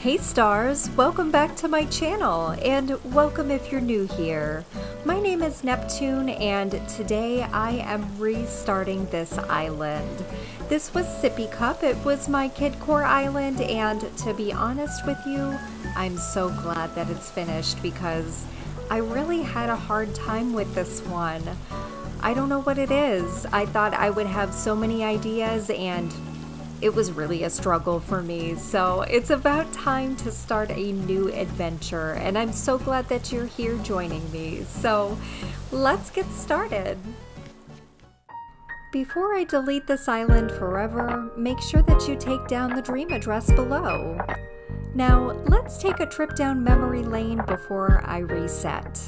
Hey stars, welcome back to my channel, and welcome if you're new here. My name is Neptune, and today I am restarting this island. This was Sippy Cup. It was my Kid Core island, and to be honest with you, I'm so glad that it's finished because I really had a hard time with this one. I don't know what it is. I thought I would have so many ideas, and it was really a struggle for me. So it's about time to start a new adventure, and I'm so glad that you're here joining me. So let's get started. Before I delete this island forever, make sure that you take down the dream address below. Now let's take a trip down memory lane before I reset.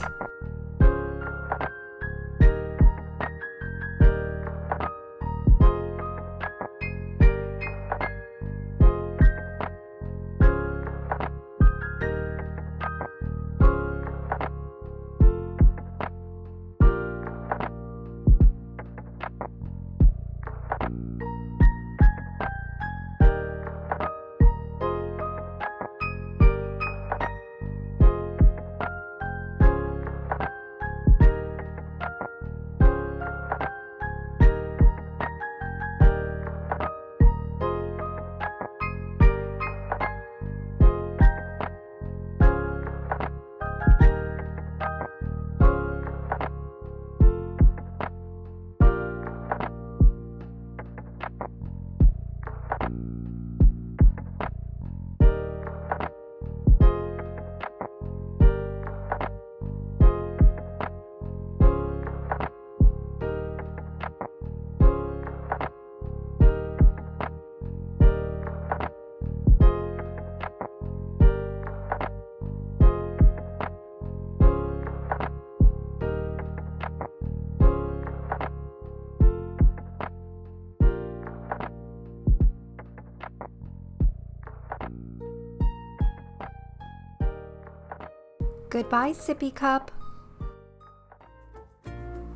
Goodbye, Sippy Cup.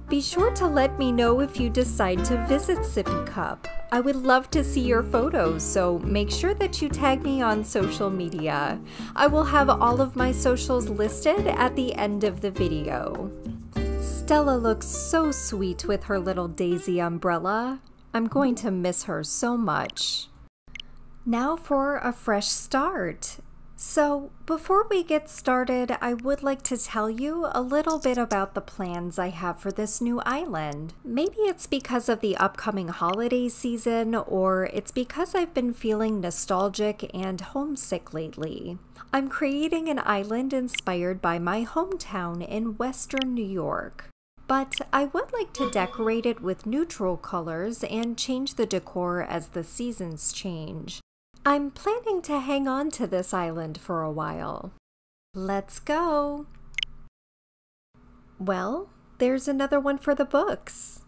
Be sure to let me know if you decide to visit Sippy Cup. I would love to see your photos, so make sure that you tag me on social media. I will have all of my socials listed at the end of the video. Stella looks so sweet with her little daisy umbrella. I'm going to miss her so much. Now for a fresh start. So, before we get started, I would like to tell you a little bit about the plans I have for this new island. Maybe it's because of the upcoming holiday season, or it's because I've been feeling nostalgic and homesick lately. I'm creating an island inspired by my hometown in Western New York. But I would like to decorate it with neutral colors and change the decor as the seasons change. I'm planning to hang on to this island for a while. Let's go! Well, there's another one for the books.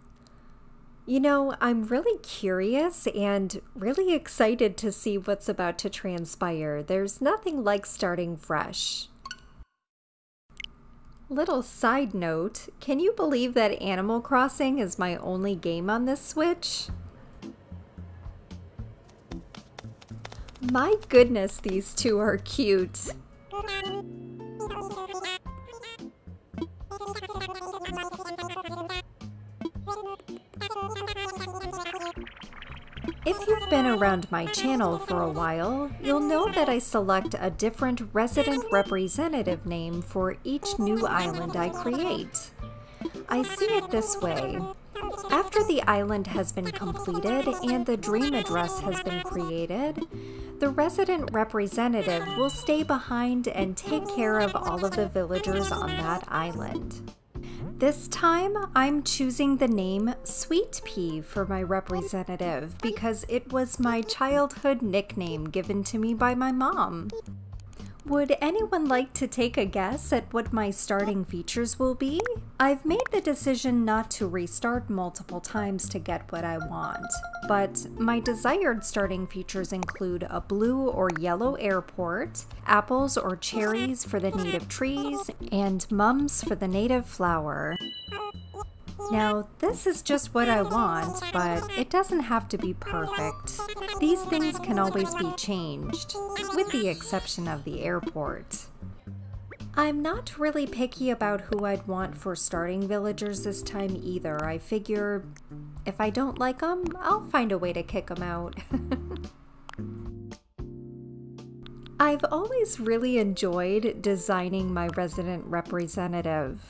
You know, I'm really curious and really excited to see what's about to transpire. There's nothing like starting fresh. Little side note, can you believe that Animal Crossing is my only game on this Switch? My goodness, these two are cute. If you've been around my channel for a while, you'll know that I select a different resident representative name for each new island I create. I see it this way. After the island has been completed and the dream address has been created, the resident representative will stay behind and take care of all of the villagers on that island. This time, I'm choosing the name Sweet Pea for my representative because it was my childhood nickname given to me by my mom. Would anyone like to take a guess at what my starting features will be? I've made the decision not to restart multiple times to get what I want, but my desired starting features include a blue or yellow airport, apples or cherries for the native trees, and mums for the native flower. Now, this is just what I want, but it doesn't have to be perfect. These things can always be changed, with the exception of the airport. I'm not really picky about who I'd want for starting villagers this time either. I figure if I don't like them, I'll find a way to kick them out. I've always really enjoyed designing my resident representative.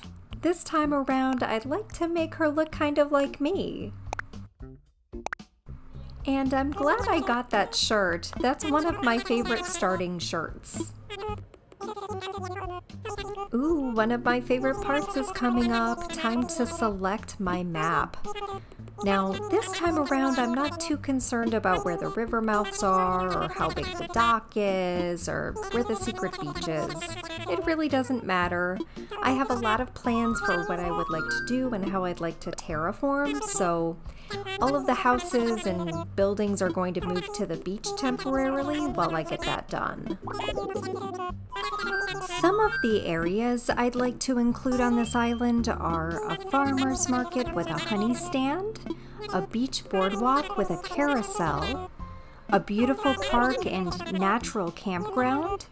This time around, I'd like to make her look kind of like me. And I'm glad I got that shirt. That's one of my favorite starting shirts. Ooh, one of my favorite parts is coming up. Time to select my map. Now, this time around, I'm not too concerned about where the river mouths are, or how big the dock is, or where the secret beach is. It really doesn't matter. I have a lot of plans for what I would like to do and how I'd like to terraform, so all of the houses and buildings are going to move to the beach temporarily while I get that done. Some of the areas I'd like to include on this island are a farmer's market with a honey stand, a beach boardwalk with a carousel, a beautiful park and natural campground,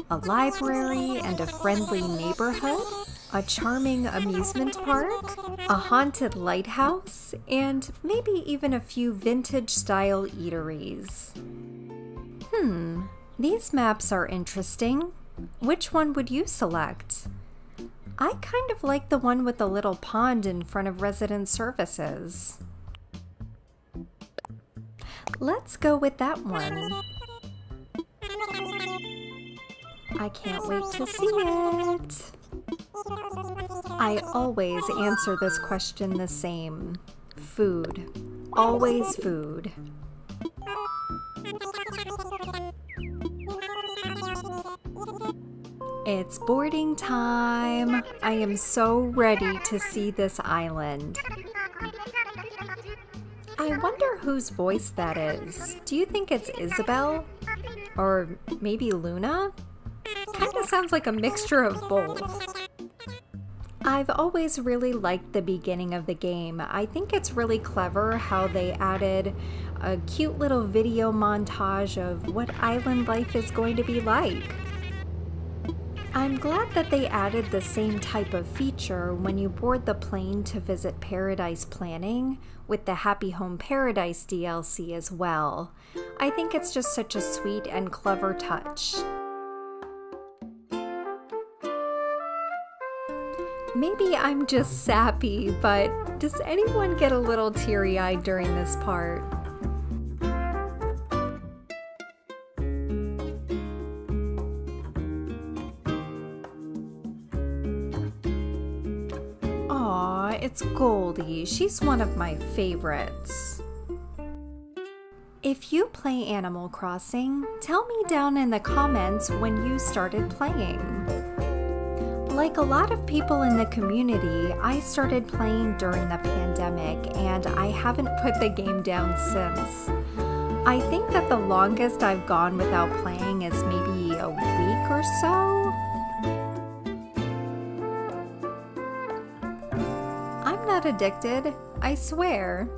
a library and a friendly neighborhood, a charming amusement park, a haunted lighthouse, and maybe even a few vintage-style eateries. These maps are interesting. Which one would you select? I kind of like the one with the little pond in front of resident services. Let's go with that one. I can't wait to see it. I always answer this question the same. Food. Always food. It's boarding time. I am so ready to see this island. I wonder whose voice that is. Do you think it's Isabelle? Or maybe Luna? Kinda sounds like a mixture of both. I've always really liked the beginning of the game. I think it's really clever how they added a cute little video montage of what island life is going to be like. I'm glad that they added the same type of feature when you board the plane to visit Paradise Planning with the Happy Home Paradise DLC as well. I think it's just such a sweet and clever touch. Maybe I'm just sappy, but does anyone get a little teary-eyed during this part? Aw, it's Goldie. She's one of my favorites. If you play Animal Crossing, tell me down in the comments when you started playing. Like a lot of people in the community, I started playing during the pandemic and I haven't put the game down since. I think that the longest I've gone without playing is maybe a week or so. I'm not addicted, I swear.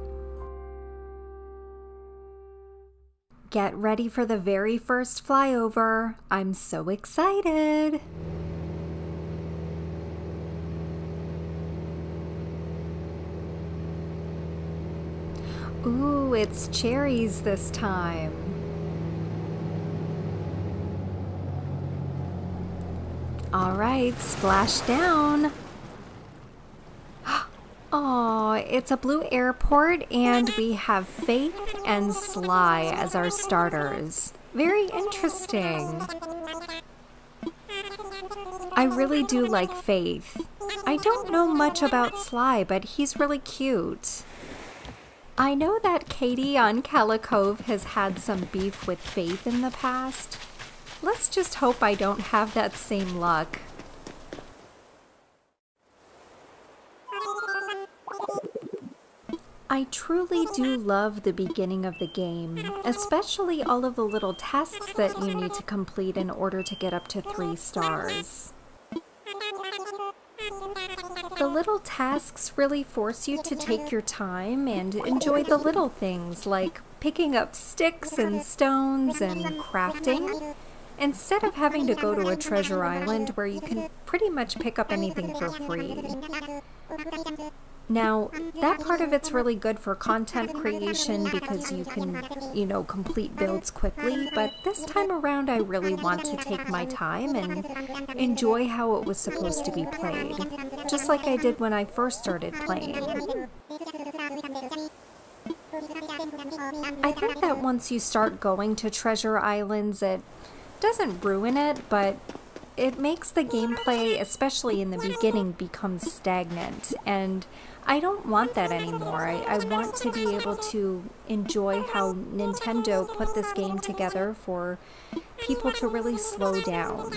Get ready for the very first flyover. I'm so excited. Ooh, it's cherries this time. All right, splash down. Aw, it's a blue airport and we have Faith and Sly as our starters. Very interesting. I really do like Faith. I don't know much about Sly, but he's really cute. I know that Katie on Calicove has had some beef with Faith in the past. Let's just hope I don't have that same luck. I truly do love the beginning of the game, especially all of the little tasks that you need to complete in order to get up to 3 stars. The little tasks really force you to take your time and enjoy the little things like picking up sticks and stones and crafting, instead of having to go to a treasure island where you can pretty much pick up anything for free. Now, that part of it's really good for content creation because you can, complete builds quickly, but this time around I really want to take my time and enjoy how it was supposed to be played, just like I did when I first started playing. I think that once you start going to treasure islands, it doesn't ruin it, but it makes the gameplay, especially in the beginning, become stagnant, and I don't want that anymore. I want to be able to enjoy how Nintendo put this game together for people to really slow down.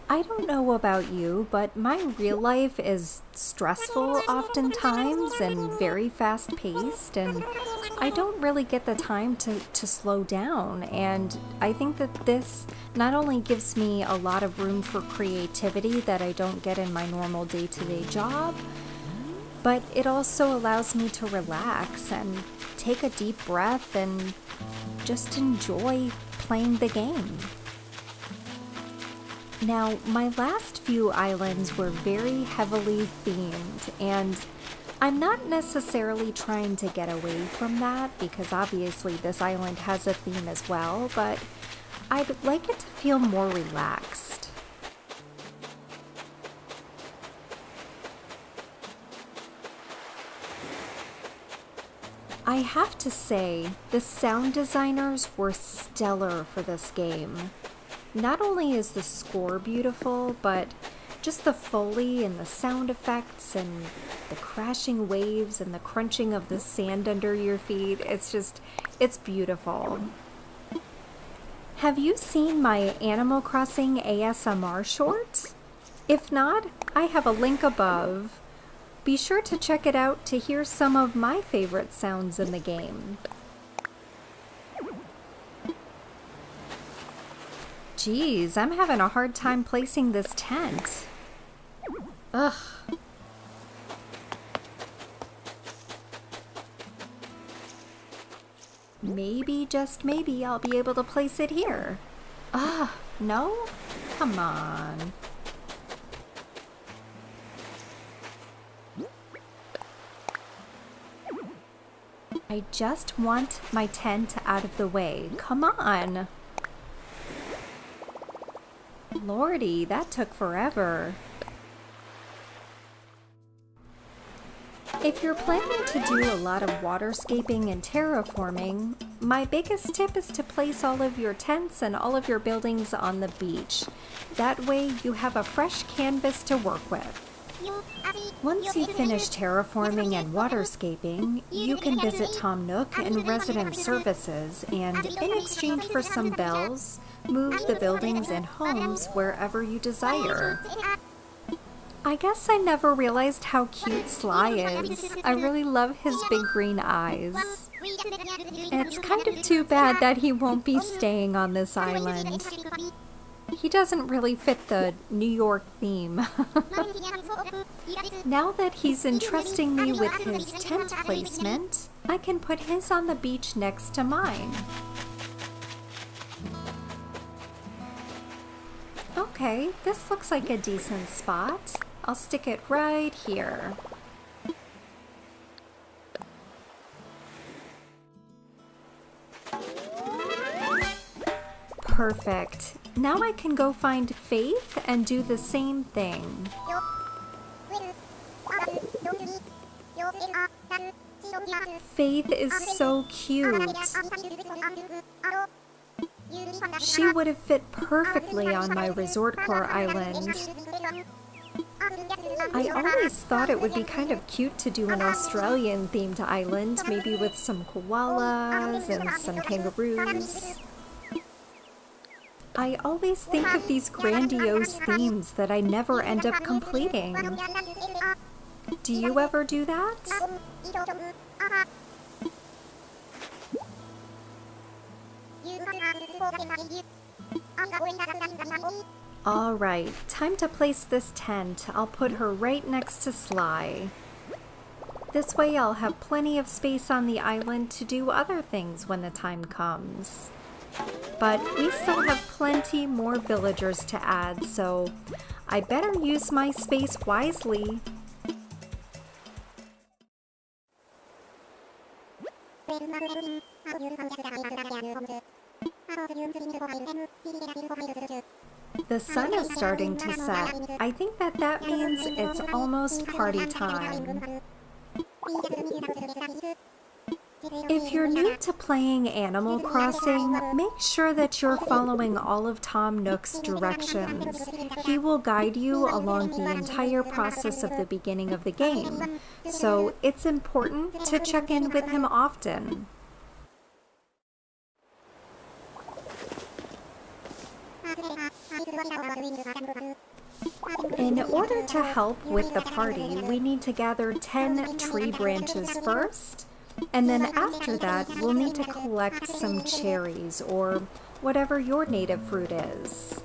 I don't know about you, but my real life is stressful oftentimes and very fast-paced, and I don't really get the time to slow down, and I think that this not only gives me a lot of room for creativity that I don't get in my normal day-to-day job, but it also allows me to relax and take a deep breath and just enjoy playing the game. Now, my last few islands were very heavily themed, and I'm not necessarily trying to get away from that because obviously this island has a theme as well, but I'd like it to feel more relaxed. I have to say, the sound designers were stellar for this game. Not only is the score beautiful, but just the Foley and the sound effects and the crashing waves and the crunching of the sand under your feet, it's beautiful. Have you seen my Animal Crossing ASMR short? If not, I have a link above. Be sure to check it out to hear some of my favorite sounds in the game. Geez, I'm having a hard time placing this tent. Ugh. Maybe, just maybe, I'll be able to place it here. Ah, no? Come on. I just want my tent out of the way. Come on. Lordy, that took forever. If you're planning to do a lot of waterscaping and terraforming, my biggest tip is to place all of your tents and all of your buildings on the beach. That way you have a fresh canvas to work with. Once you finish terraforming and waterscaping, you can visit Tom Nook and Resident Services, and in exchange for some bells, move the buildings and homes wherever you desire. I guess I never realized how cute Sly is. I really love his big green eyes. It's kind of too bad that he won't be staying on this island. He doesn't really fit the New York theme. Now that he's entrusting me with his tent placement, I can put his on the beach next to mine. Okay, this looks like a decent spot. I'll stick it right here. Perfect. Now I can go find Faith and do the same thing. Faith is so cute. She would have fit perfectly on my Resort Core island. I always thought it would be kind of cute to do an Australian themed island, maybe with some koalas and some kangaroos. I always think of these grandiose themes that I never end up completing. Do you ever do that? Alright, time to place this tent. I'll put her right next to Sly. This way I'll have plenty of space on the island to do other things when the time comes. But we still have plenty more villagers to add, so I better use my space wisely. The sun is starting to set. I think that means it's almost party time. If you're new to playing Animal Crossing, make sure that you're following all of Tom Nook's directions. He will guide you along the entire process of the beginning of the game, so it's important to check in with him often. In order to help with the party, we need to gather 10 tree branches first, and then after that, we'll need to collect some cherries or whatever your native fruit is.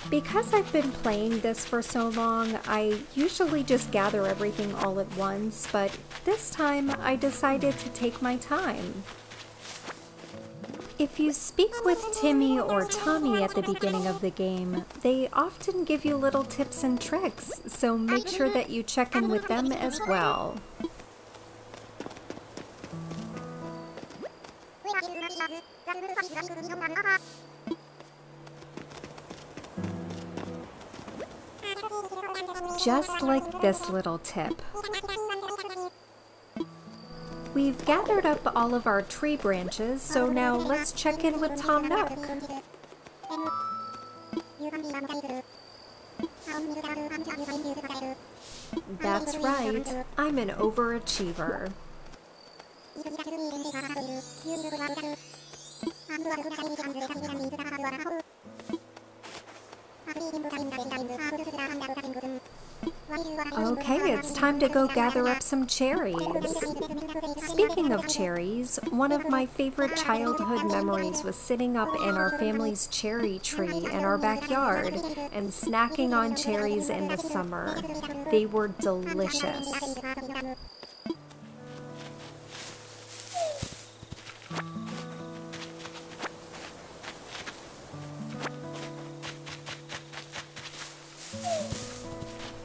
Because I've been playing this for so long, I usually just gather everything all at once, but this time I decided to take my time. If you speak with Timmy or Tommy at the beginning of the game, they often give you little tips and tricks, so make sure that you check in with them as well. Just like this little tip. We've gathered up all of our tree branches, so now let's check in with Tom Nook. That's right, I'm an overachiever. Okay, it's time to go gather up some cherries. Speaking of cherries, one of my favorite childhood memories was sitting up in our family's cherry tree in our backyard and snacking on cherries in the summer. They were delicious.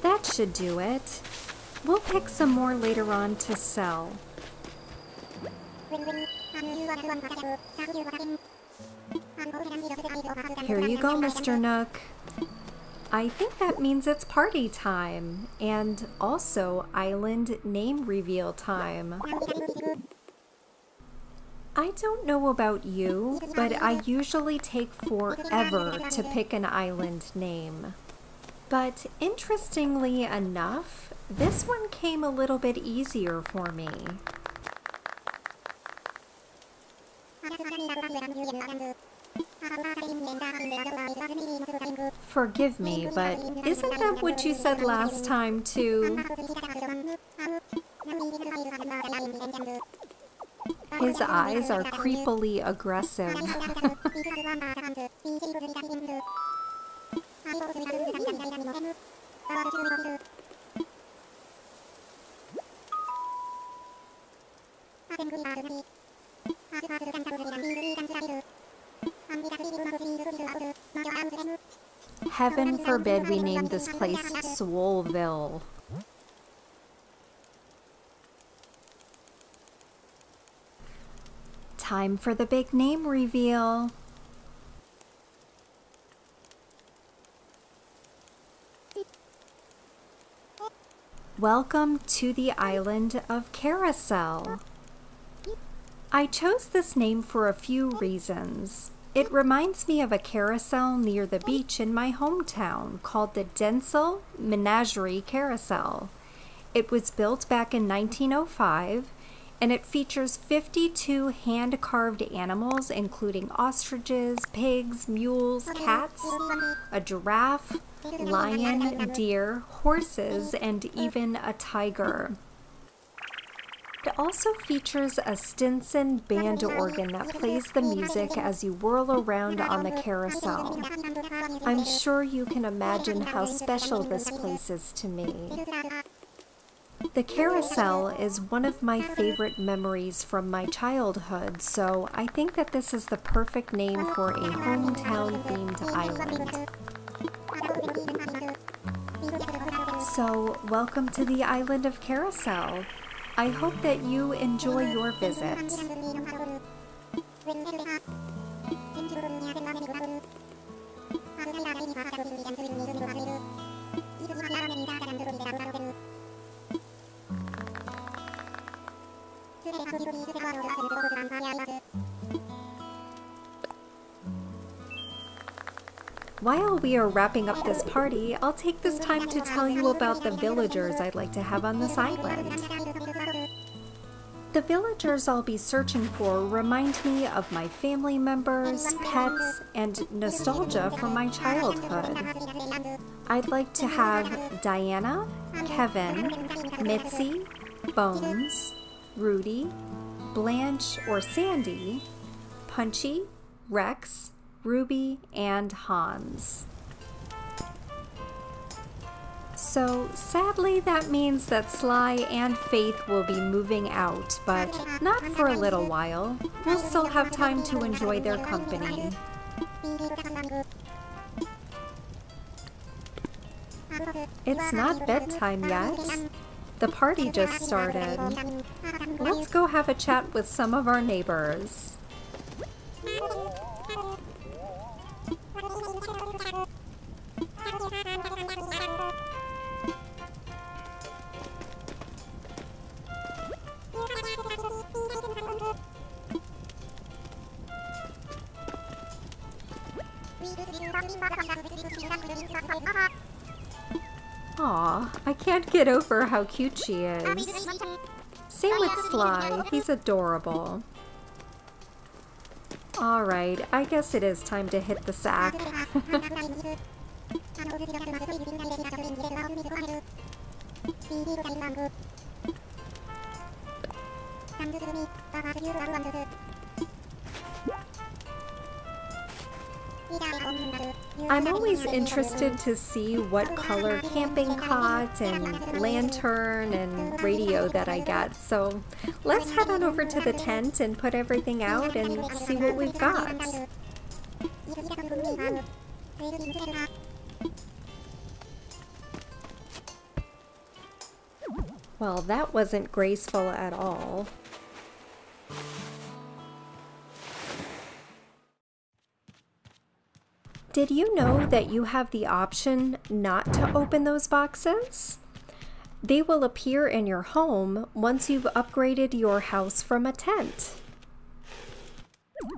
That should do it. We'll pick some more later on to sell. Here you go, Mr. Nook. I think that means it's party time, and also island name reveal time. I don't know about you, but I usually take forever to pick an island name. But interestingly enough, this one came a little bit easier for me. Forgive me, but isn't that what you said last time too? His eyes are creepily aggressive. Heaven forbid we name this place Swoleville. Time for the big name reveal. Welcome to the island of Carousel. I chose this name for a few reasons. It reminds me of a carousel near the beach in my hometown called the Densel Menagerie Carousel. It was built back in 1905, and it features 52 hand-carved animals including ostriches, pigs, mules, cats, a giraffe, lion, deer, horses, and even a tiger. It also features a Stinson band organ that plays the music as you whirl around on the carousel. I'm sure you can imagine how special this place is to me. The carousel is one of my favorite memories from my childhood, so I think that this is the perfect name for a hometown-themed island. So, welcome to the island of Carousel. I hope that you enjoy your visit. While we are wrapping up this party, I'll take this time to tell you about the villagers I'd like to have on this island. The villagers I'll be searching for remind me of my family members, pets, and nostalgia from my childhood. I'd like to have Diana, Kevin, Mitzi, Bones, Rudy, Blanche or Sandy, Punchy, Rex, Ruby, and Hans. So sadly that means that Sly and Faith will be moving out, but not for a little while. We'll still have time to enjoy their company. It's not bedtime yet. The party just started. Let's go have a chat with some of our neighbors. Aw, I can't get over how cute she is. Same with Sly, he's adorable. Alright, I guess it is time to hit the sack. I'm always interested to see what color camping cot and lantern and radio that I get, so let's head on over to the tent and put everything out and see what we've got. Well, that wasn't graceful at all. Did you know that you have the option not to open those boxes? They will appear in your home once you've upgraded your house from a tent.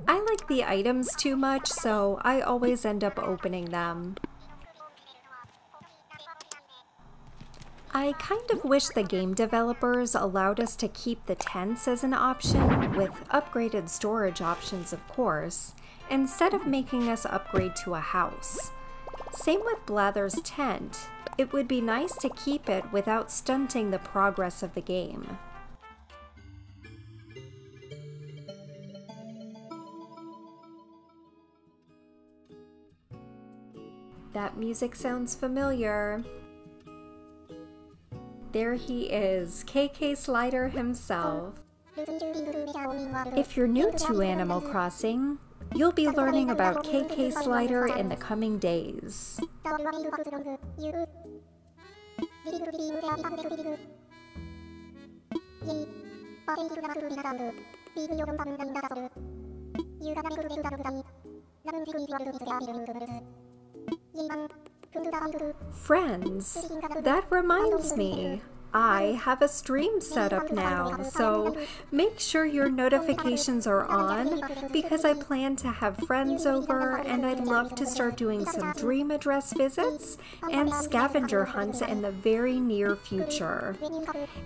I like the items too much, so I always end up opening them. I kind of wish the game developers allowed us to keep the tents as an option, with upgraded storage options of course, instead of making us upgrade to a house. Same with Blather's tent. It would be nice to keep it without stunting the progress of the game. That music sounds familiar. There he is, KK Slider himself. If you're new to Animal Crossing, you'll be learning about KK Slider in the coming days. Friends, that reminds me. I have a stream set up now, so make sure your notifications are on because I plan to have friends over and I'd love to start doing some dream address visits and scavenger hunts in the very near future.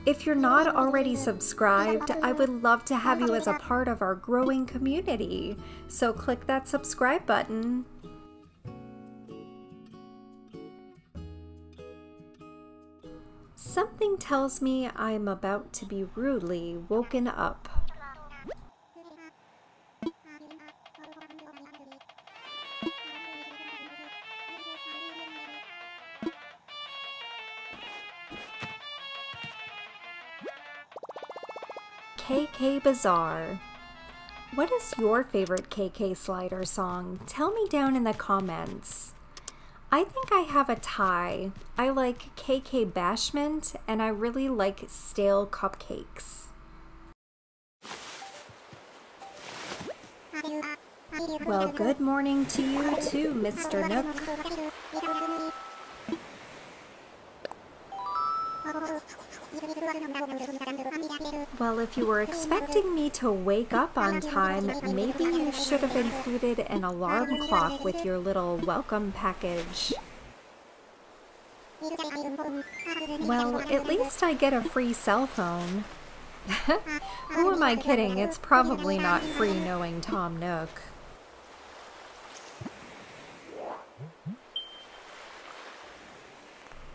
If you're not already subscribed, I would love to have you as a part of our growing community, so click that subscribe button. Something tells me I'm about to be rudely woken up. KK Bazaar. What is your favorite KK Slider song? Tell me down in the comments. I think I have a tie. I like KK Bashment and I really like Stale Cupcakes. Well, good morning to you too, Mr. Nook. Well, if you were expecting me to wake up on time, maybe you should have included an alarm clock with your little welcome package. Well, at least I get a free cell phone. Who am I kidding? It's probably not free knowing Tom Nook.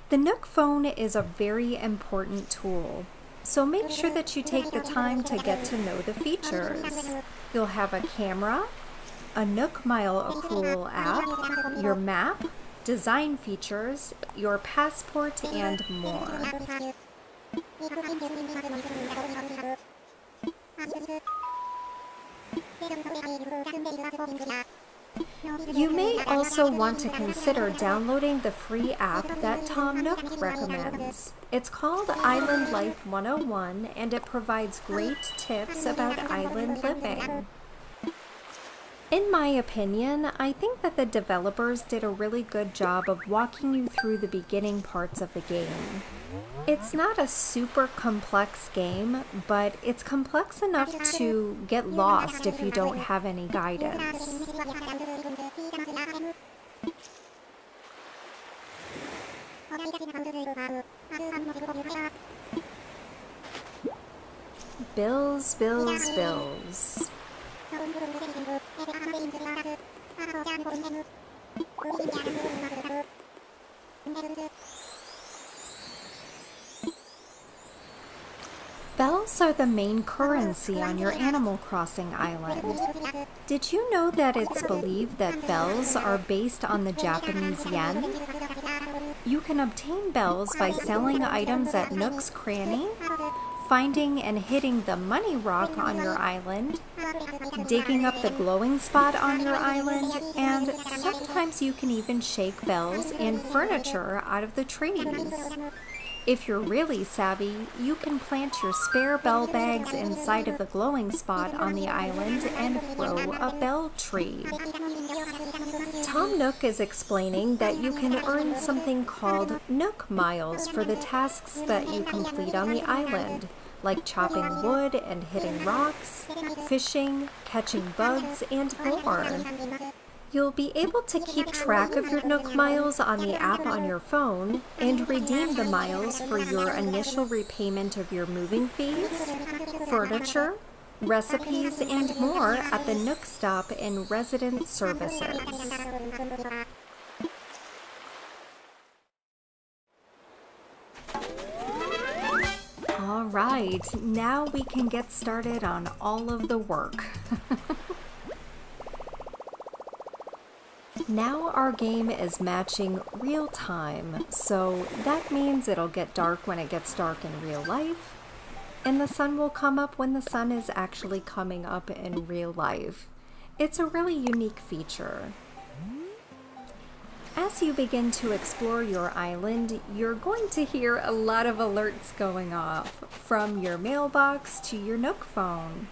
The Nook phone is a very important tool, so make sure that you take the time to get to know the features. You'll have a camera, a Nook Mile Accrual app, your map, design features, your passport, and more. You may also want to consider downloading the free app that Tom Nook recommends. It's called Island Life 101 and it provides great tips about island living. In my opinion, I think that the developers did a really good job of walking you through the beginning parts of the game. It's not a super complex game, but it's complex enough to get lost if you don't have any guidance. Bills, bills, bills. Bells are the main currency on your Animal Crossing island. Did you know that it's believed that bells are based on the Japanese yen? You can obtain bells by selling items at Nook's Cranny, finding and hitting the money rock on your island, digging up the glowing spot on your island, and sometimes you can even shake bells and furniture out of the trees. If you're really savvy, you can plant your spare bell bags inside of the glowing spot on the island and grow a bell tree. Tom Nook is explaining that you can earn something called Nook Miles for the tasks that you complete on the island, like chopping wood and hitting rocks, fishing, catching bugs, and more. You'll be able to keep track of your Nook Miles on the app on your phone and redeem the miles for your initial repayment of your moving fees, furniture, recipes, and more at the Nook Stop in Resident Services. All right, now we can get started on all of the work. Now our game is matching real time, so that means it'll get dark when it gets dark in real life, and the sun will come up when the sun is actually coming up in real life. It's a really unique feature. As you begin to explore your island, you're going to hear a lot of alerts going off, from your mailbox to your Nook phone.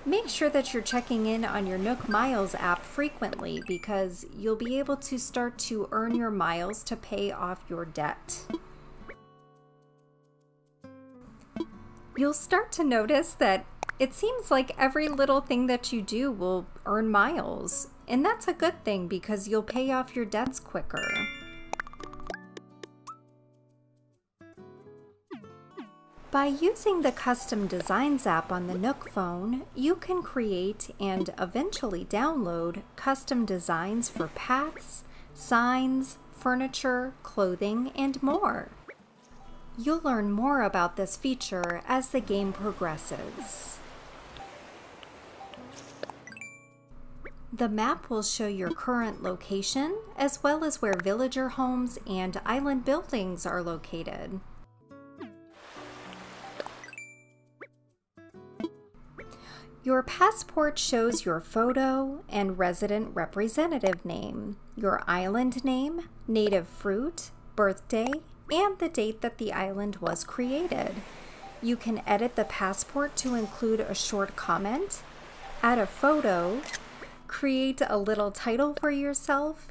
Make sure that you're checking in on your Nook Miles app frequently because you'll be able to start to earn your miles to pay off your debt. You'll start to notice that it seems like every little thing that you do will earn miles, and that's a good thing because you'll pay off your debts quicker. By using the Custom Designs app on the Nook phone, you can create and eventually download custom designs for paths, signs, furniture, clothing, and more. You'll learn more about this feature as the game progresses. The map will show your current location, as well as where villager homes and island buildings are located. Your passport shows your photo and resident representative name, your island name, native fruit, birthday, and the date that the island was created. You can edit the passport to include a short comment, add a photo, create a little title for yourself,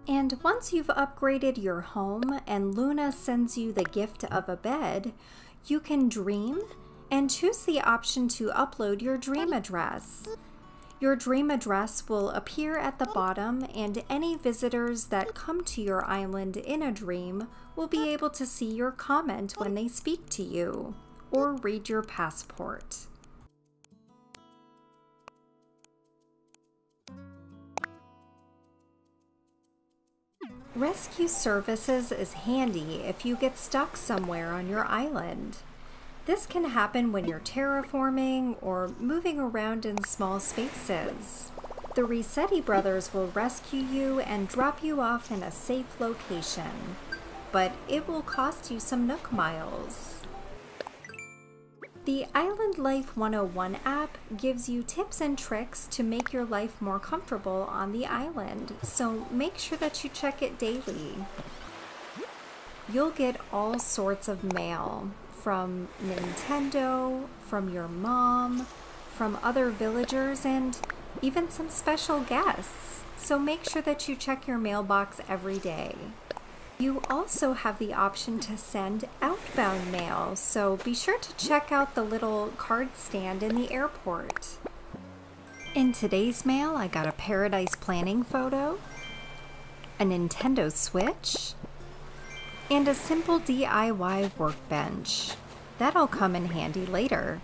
and once you've upgraded your home and Luna sends you the gift of a bed, you can dream and choose the option to upload your dream address. Your dream address will appear at the bottom, and any visitors that come to your island in a dream will be able to see your comment when they speak to you or read your passport. Rescue Services is handy if you get stuck somewhere on your island. This can happen when you're terraforming or moving around in small spaces. The Resetti brothers will rescue you and drop you off in a safe location, but it will cost you some Nook miles. The Island Life 101 app gives you tips and tricks to make your life more comfortable on the island, so make sure that you check it daily. You'll get all sorts of mail, from Nintendo, from your mom, from other villagers, and even some special guests. So make sure that you check your mailbox every day. You also have the option to send outbound mail, so be sure to check out the little card stand in the airport. In today's mail, I got a Paradise Planning photo, a Nintendo Switch, and a simple DIY workbench. That'll come in handy later.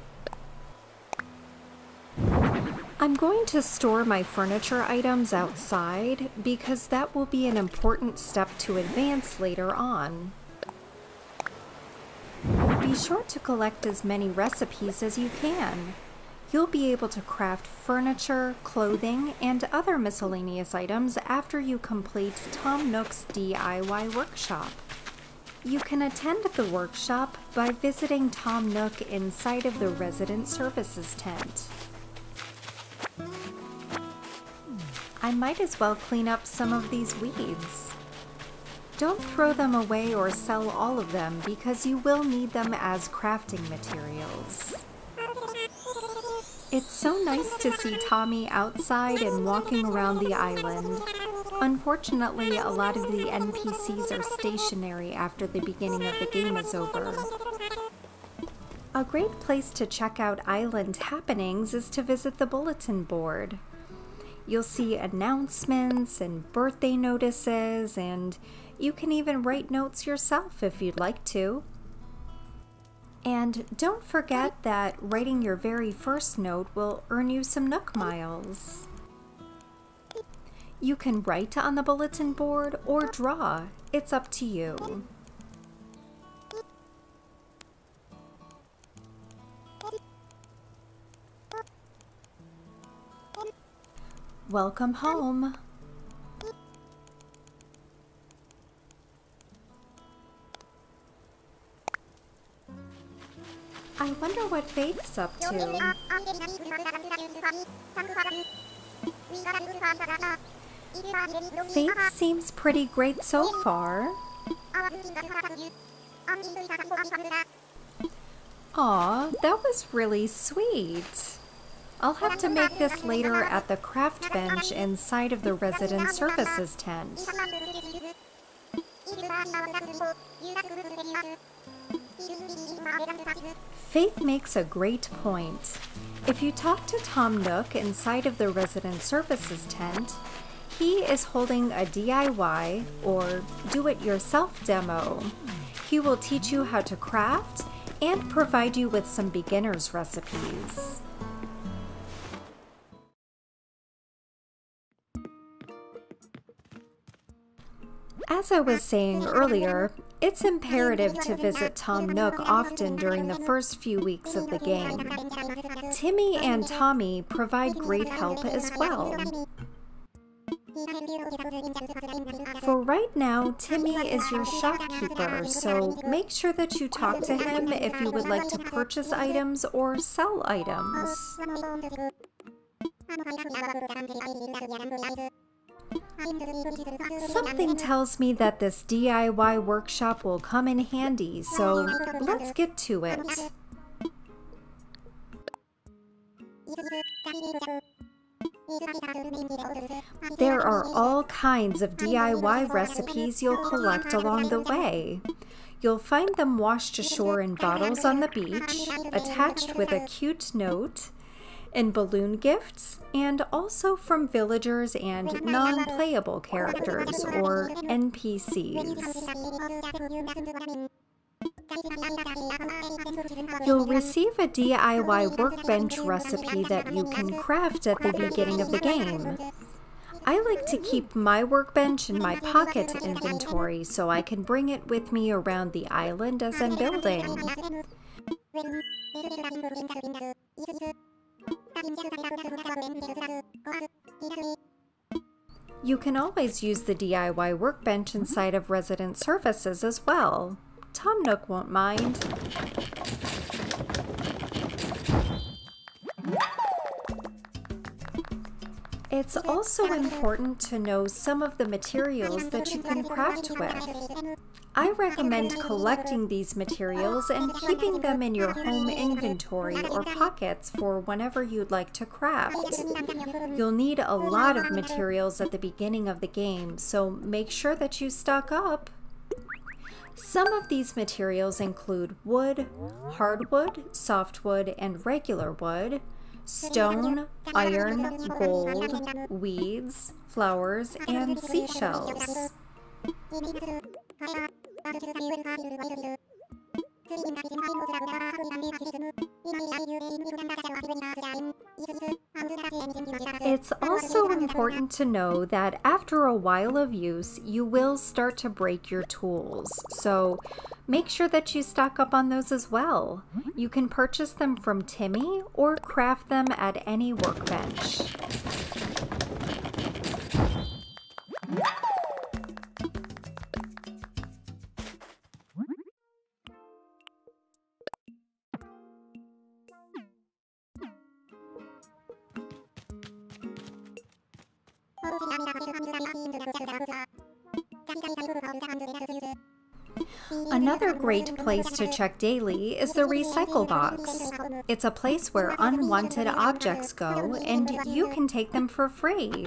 I'm going to store my furniture items outside because that will be an important step to advance later on. Be sure to collect as many recipes as you can. You'll be able to craft furniture, clothing, and other miscellaneous items after you complete Tom Nook's DIY workshop. You can attend the workshop by visiting Tom Nook inside of the Resident Services tent. I might as well clean up some of these weeds. Don't throw them away or sell all of them because you will need them as crafting materials. It's so nice to see Tommy outside and walking around the island. Unfortunately, a lot of the NPCs are stationary after the beginning of the game is over. A great place to check out island happenings is to visit the bulletin board. You'll see announcements and birthday notices, and you can even write notes yourself if you'd like to. And don't forget that writing your very first note will earn you some Nook miles. You can write on the bulletin board or draw. It's up to you. Welcome home. I wonder what Faith's up to. Faith seems pretty great so far. Aw, that was really sweet. I'll have to make this later at the craft bench inside of the Resident Services tent. Faith makes a great point. If you talk to Tom Nook inside of the Resident Services tent, he is holding a DIY or do-it-yourself demo. He will teach you how to craft and provide you with some beginner's recipes. As I was saying earlier, it's imperative to visit Tom Nook often during the first few weeks of the game. Timmy and Tommy provide great help as well. For right now, Timmy is your shopkeeper, so make sure that you talk to him if you would like to purchase items or sell items. Something tells me that this DIY workshop will come in handy, so let's get to it. There are all kinds of DIY recipes you'll collect along the way. You'll find them washed ashore in bottles on the beach, attached with a cute note, in balloon gifts, and also from villagers and non-playable characters, or NPCs. You'll receive a DIY workbench recipe that you can craft at the beginning of the game. I like to keep my workbench in my pocket inventory so I can bring it with me around the island as I'm building. You can always use the DIY workbench inside of resident services as well. Tom Nook won't mind. It's also important to know some of the materials that you can craft with. I recommend collecting these materials and keeping them in your home inventory or pockets for whenever you'd like to craft. You'll need a lot of materials at the beginning of the game, so make sure that you stock up. Some of these materials include wood, hardwood, softwood, and regular wood, stone, iron, gold, weeds, flowers, and seashells. It's also important to know that after a while of use, you will start to break your tools, so make sure that you stock up on those as well. You can purchase them from Timmy or craft them at any workbench. Another great place to check daily is the recycle box. It's a place where unwanted objects go, and you can take them for free.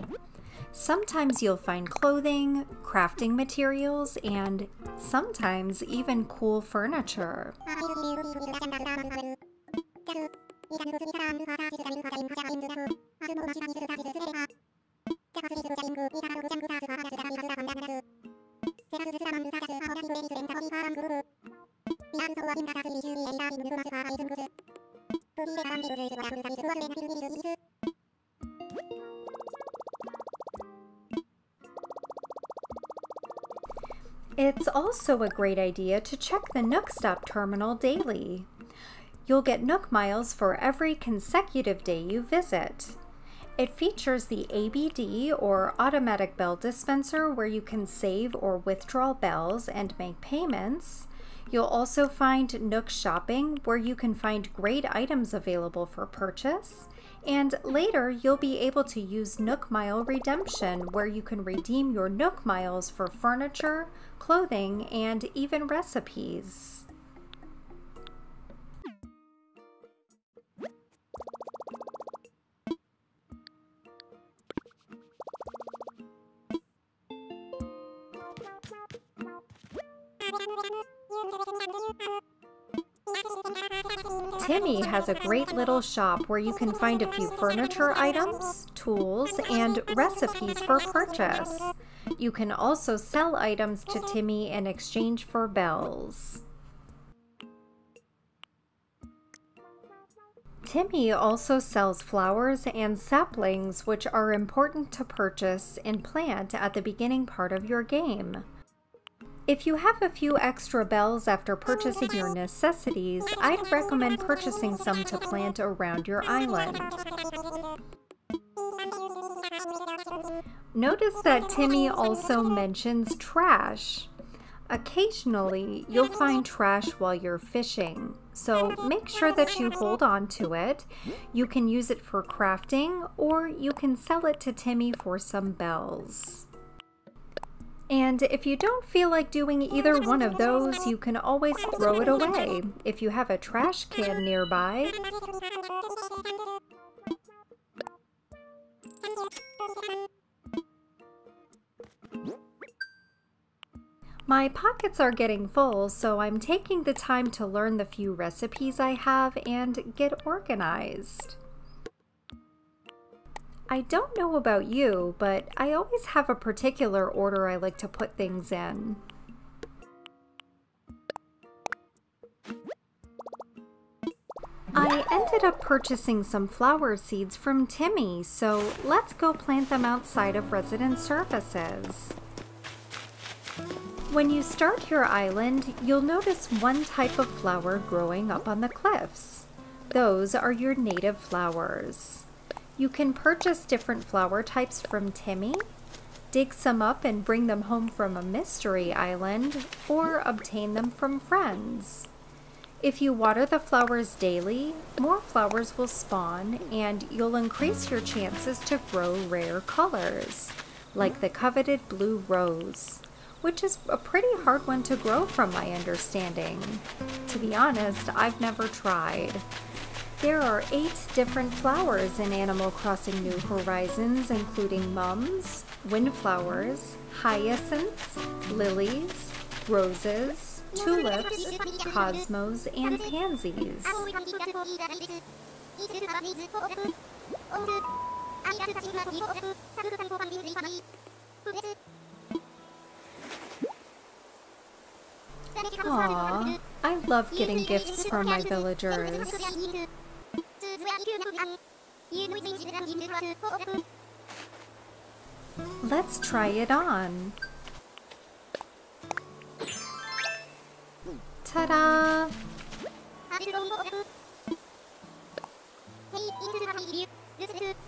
Sometimes you'll find clothing, crafting materials, and sometimes even cool furniture. It's also a great idea to check the Nook Stop terminal daily. You'll get Nook Miles for every consecutive day you visit. It features the ABD or automatic bell dispenser where you can save or withdraw bells and make payments. You'll also find Nook Shopping where you can find great items available for purchase. And later you'll be able to use Nook Mile Redemption where you can redeem your Nook Miles for furniture, clothing, and even recipes. Timmy has a great little shop where you can find a few furniture items, tools, and recipes for purchase. You can also sell items to Timmy in exchange for bells. Timmy also sells flowers and saplings, which are important to purchase and plant at the beginning part of your game. If you have a few extra bells after purchasing your necessities, I'd recommend purchasing some to plant around your island. Notice that Timmy also mentions trash. Occasionally, you'll find trash while you're fishing, so make sure that you hold on to it. You can use it for crafting, or you can sell it to Timmy for some bells. And if you don't feel like doing either one of those, you can always throw it away if you have a trash can nearby. My pockets are getting full, so I'm taking the time to learn the few recipes I have and get organized. I don't know about you, but I always have a particular order I like to put things in. I ended up purchasing some flower seeds from Timmy, so let's go plant them outside of Resident Services. When you start your island, you'll notice one type of flower growing up on the cliffs. Those are your native flowers. You can purchase different flower types from Timmy, dig some up and bring them home from a mystery island, or obtain them from friends. If you water the flowers daily, more flowers will spawn and you'll increase your chances to grow rare colors, like the coveted blue rose, which is a pretty hard one to grow from my understanding. To be honest, I've never tried. There are 8 different flowers in Animal Crossing New Horizons, including mums, windflowers, hyacinths, lilies, roses, tulips, cosmos, and pansies. Aww, I love getting gifts from my villagers. Let's try it on. Ta-da!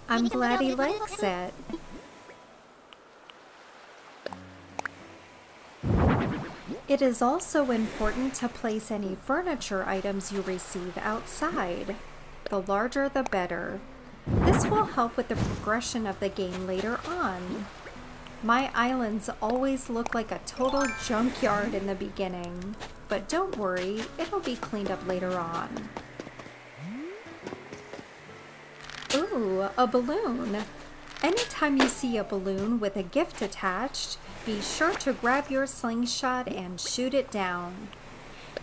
I'm glad he likes it. It is also important to place any furniture items you receive outside. The larger the better. This will help with the progression of the game later on. My islands always look like a total junkyard in the beginning, but don't worry, it'll be cleaned up later on. Ooh, a balloon! Anytime you see a balloon with a gift attached, be sure to grab your slingshot and shoot it down.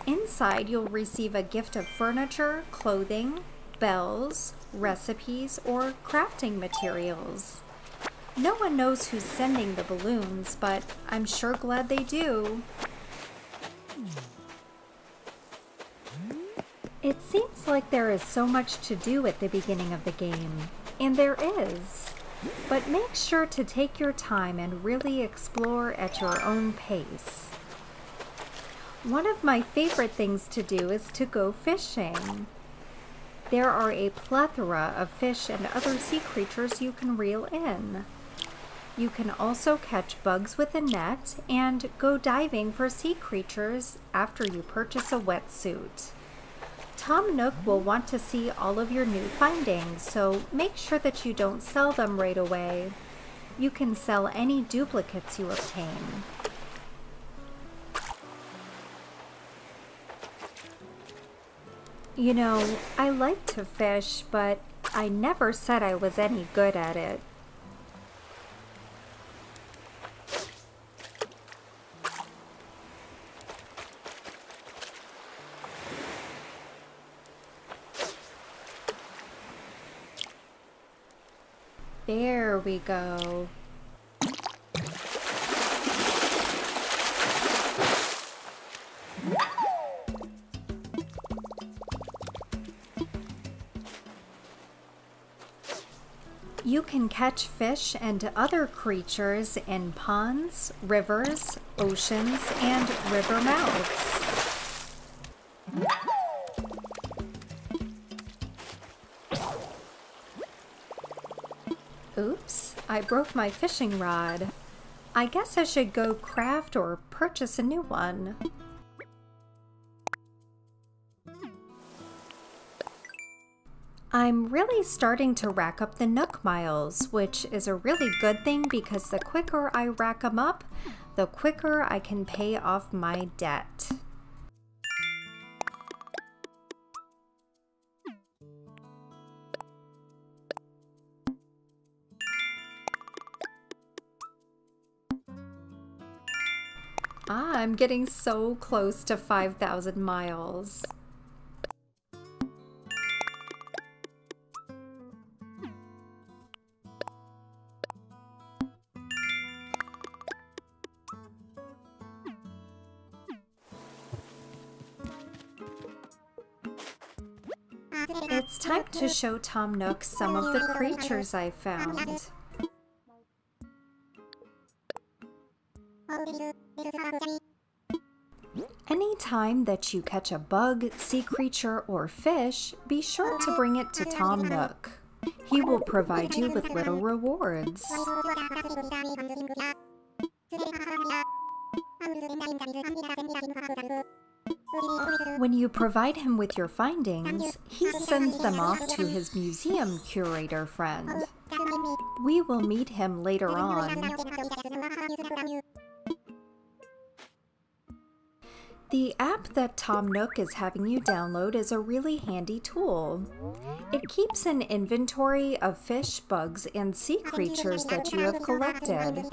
Inside, you'll receive a gift of furniture, clothing, bells, recipes, or crafting materials. No one knows who's sending the balloons, but I'm sure glad they do. It seems like there is so much to do at the beginning of the game, and there is. But make sure to take your time and really explore at your own pace. One of my favorite things to do is to go fishing. There are a plethora of fish and other sea creatures you can reel in. You can also catch bugs with a net and go diving for sea creatures after you purchase a wetsuit. Tom Nook will want to see all of your new findings, so make sure that you don't sell them right away. You can sell any duplicates you obtain. You know, I like to fish, but I never said I was any good at it. There we go. You can catch fish and other creatures in ponds, rivers, oceans, and river mouths. Oops, I broke my fishing rod. I guess I should go craft or purchase a new one. I'm really starting to rack up the Nook miles, which is a really good thing because the quicker I rack them up, the quicker I can pay off my debt. I'm getting so close to 5,000 miles. It's time to show Tom Nook some of the creatures I found. Anytime that you catch a bug, sea creature, or fish, be sure to bring it to Tom Nook. He will provide you with little rewards. When you provide him with your findings, he sends them off to his museum curator friend. We will meet him later on. The app that Tom Nook is having you download is a really handy tool. It keeps an inventory of fish, bugs, and sea creatures that you have collected.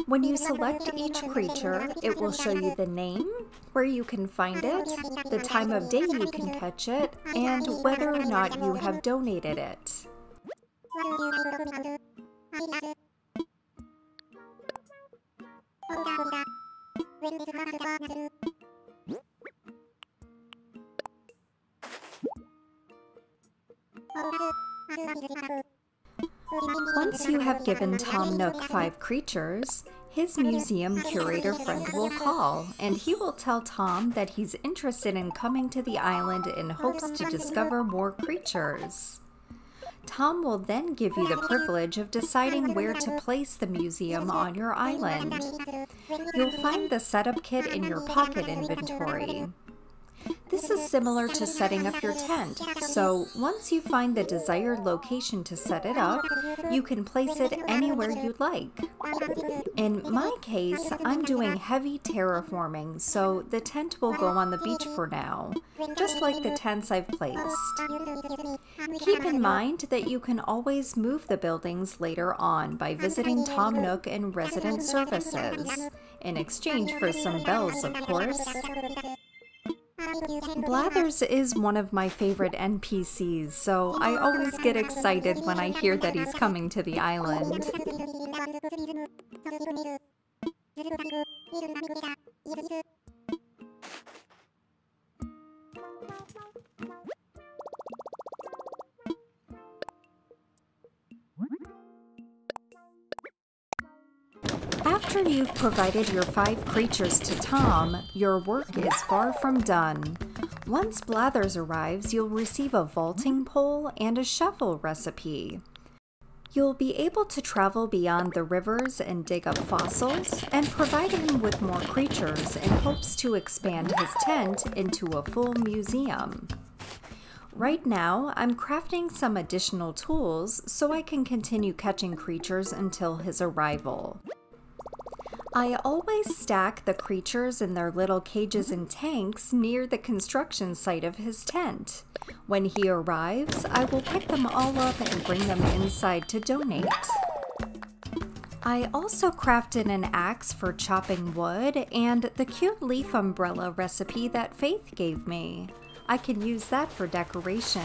When you select each creature, it will show you the name, where you can find it, the time of day you can catch it, and whether or not you have donated it. Once you have given Tom Nook 5 creatures, his museum curator friend will call, and he will tell Tom that he's interested in coming to the island in hopes to discover more creatures. Tom will then give you the privilege of deciding where to place the museum on your island. You'll find the setup kit in your pocket inventory. This is similar to setting up your tent, so once you find the desired location to set it up, you can place it anywhere you'd like. In my case, I'm doing heavy terraforming, so the tent will go on the beach for now, just like the tents I've placed. Keep in mind that you can always move the buildings later on by visiting Tom Nook and Resident Services, in exchange for some bells, of course. Blathers is one of my favorite NPCs, so I always get excited when I hear that he's coming to the island. After you've provided your 5 creatures to Tom, your work is far from done. Once Blathers arrives, you'll receive a vaulting pole and a shovel recipe. You'll be able to travel beyond the rivers and dig up fossils, and provide him with more creatures in hopes to expand his tent into a full museum. Right now, I'm crafting some additional tools so I can continue catching creatures until his arrival. I always stack the creatures in their little cages and tanks near the construction site of his tent. When he arrives, I will pick them all up and bring them inside to donate. I also crafted an axe for chopping wood and the cute leaf umbrella recipe that Faith gave me. I can use that for decoration.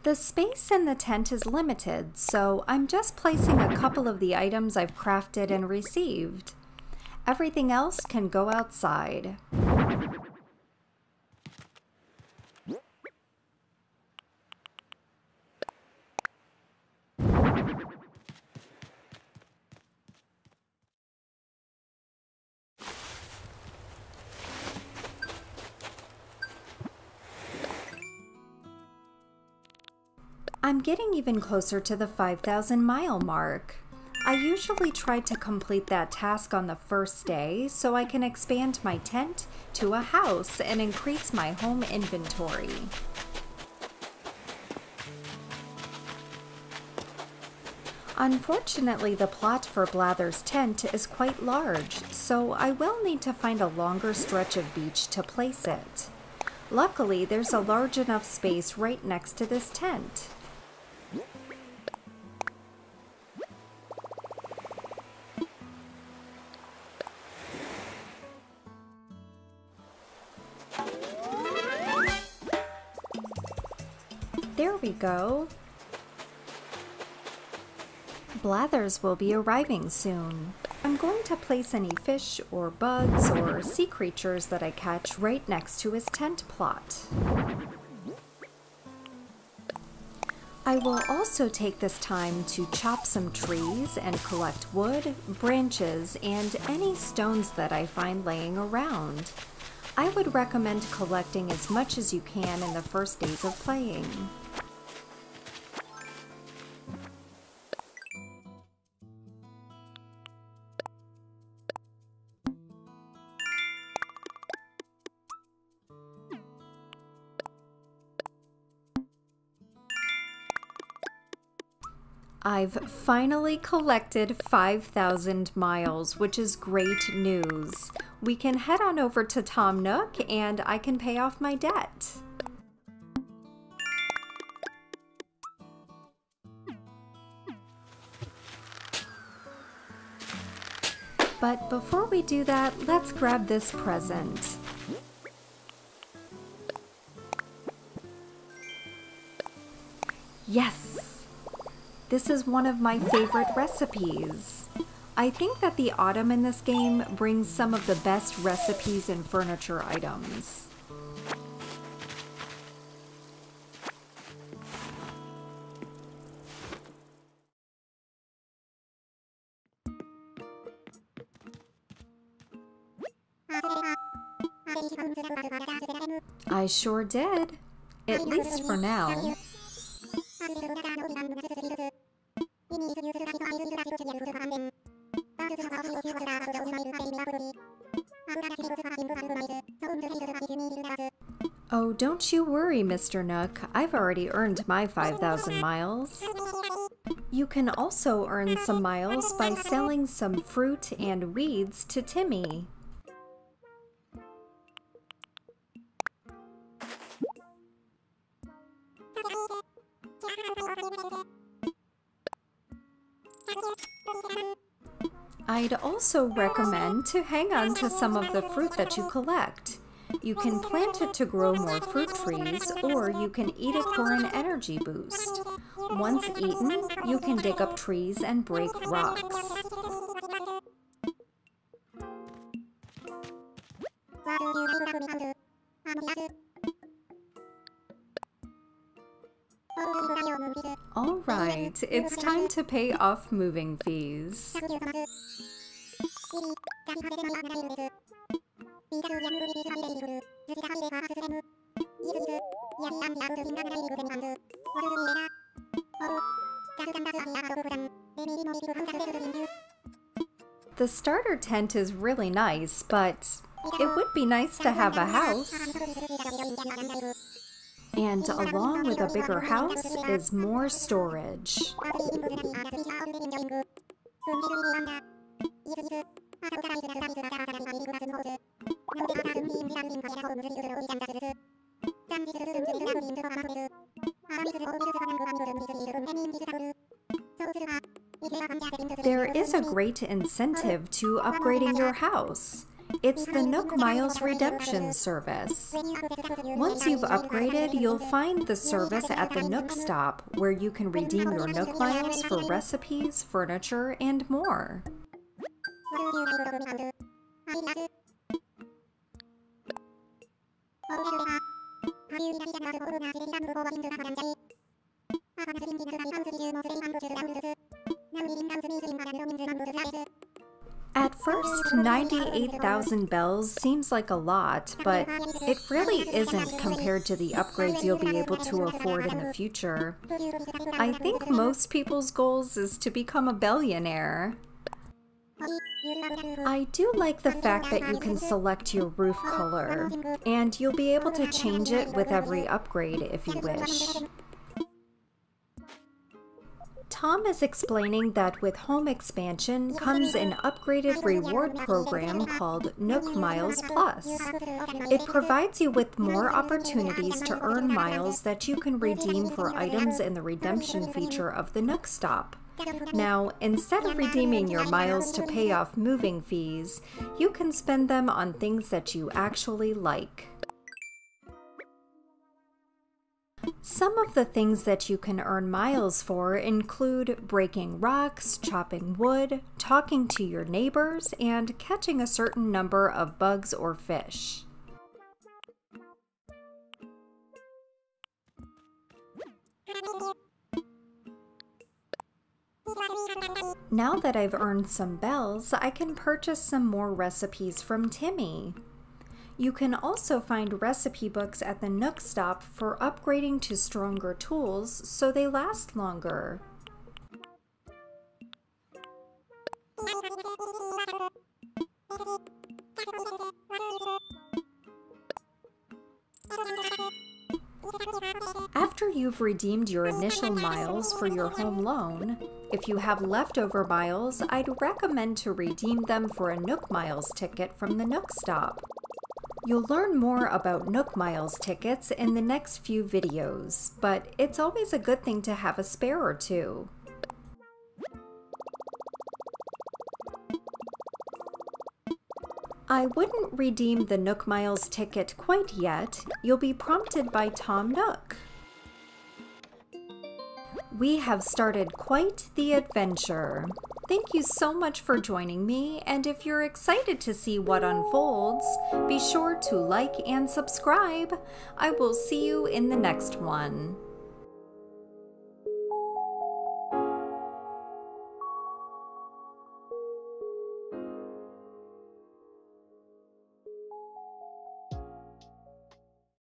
The space in the tent is limited, so I'm just placing a couple of the items I've crafted and received. Everything else can go outside. I'm getting even closer to the 5,000 mile mark. I usually try to complete that task on the first day so I can expand my tent to a house and increase my home inventory. Unfortunately, the plot for Blather's tent is quite large, so I will need to find a longer stretch of beach to place it. Luckily, there's a large enough space right next to this tent. There we go. Blathers will be arriving soon. I'm going to place any fish or bugs or sea creatures that I catch right next to his tent plot. I will also take this time to chop some trees and collect wood, branches, and any stones that I find laying around. I would recommend collecting as much as you can in the first days of playing. I've finally collected 5,000 miles, which is great news. We can head on over to Tom Nook and I can pay off my debt. But before we do that, let's grab this present. Yes! This is one of my favorite recipes. I think that the autumn in this game brings some of the best recipes and furniture items. I sure did, at least for now. Oh, don't you worry, Mr. Nook. I've already earned my 5,000 miles. You can also earn some miles by selling some fruit and weeds to Timmy. I'd also recommend to hang on to some of the fruit that you collect. You can plant it to grow more fruit trees, or you can eat it for an energy boost. Once eaten, you can dig up trees and break rocks. Alright, it's time to pay off moving fees. The starter tent is really nice, but it would be nice to have a house. And along with a bigger house is more storage. There is a great incentive to upgrading your house. It's the Nook Miles Redemption service. Once you've upgraded, you'll find the service at the Nook Stop, where you can redeem your Nook Miles for recipes, furniture, and more. At first, 98,000 bells seems like a lot, but it really isn't compared to the upgrades you'll be able to afford in the future. I think most people's goals is to become a billionaire. I do like the fact that you can select your roof color, and you'll be able to change it with every upgrade if you wish. Tom is explaining that with home expansion comes an upgraded reward program called Nook Miles Plus. It provides you with more opportunities to earn miles that you can redeem for items in the redemption feature of the Nook Stop. Now, instead of redeeming your miles to pay off moving fees, you can spend them on things that you actually like. Some of the things that you can earn miles for include breaking rocks, chopping wood, talking to your neighbors, and catching a certain number of bugs or fish. Now that I've earned some bells, I can purchase some more recipes from Timmy. You can also find recipe books at the Nook Stop for upgrading to stronger tools so they last longer. After you've redeemed your initial miles for your home loan, if you have leftover miles, I'd recommend to redeem them for a Nook Miles ticket from the Nook Stop. You'll learn more about Nook Miles tickets in the next few videos, but it's always a good thing to have a spare or two. I wouldn't redeem the Nook Miles ticket quite yet. You'll be prompted by Tom Nook. We have started quite the adventure. Thank you so much for joining me, and if you're excited to see what unfolds, be sure to like and subscribe. I will see you in the next one.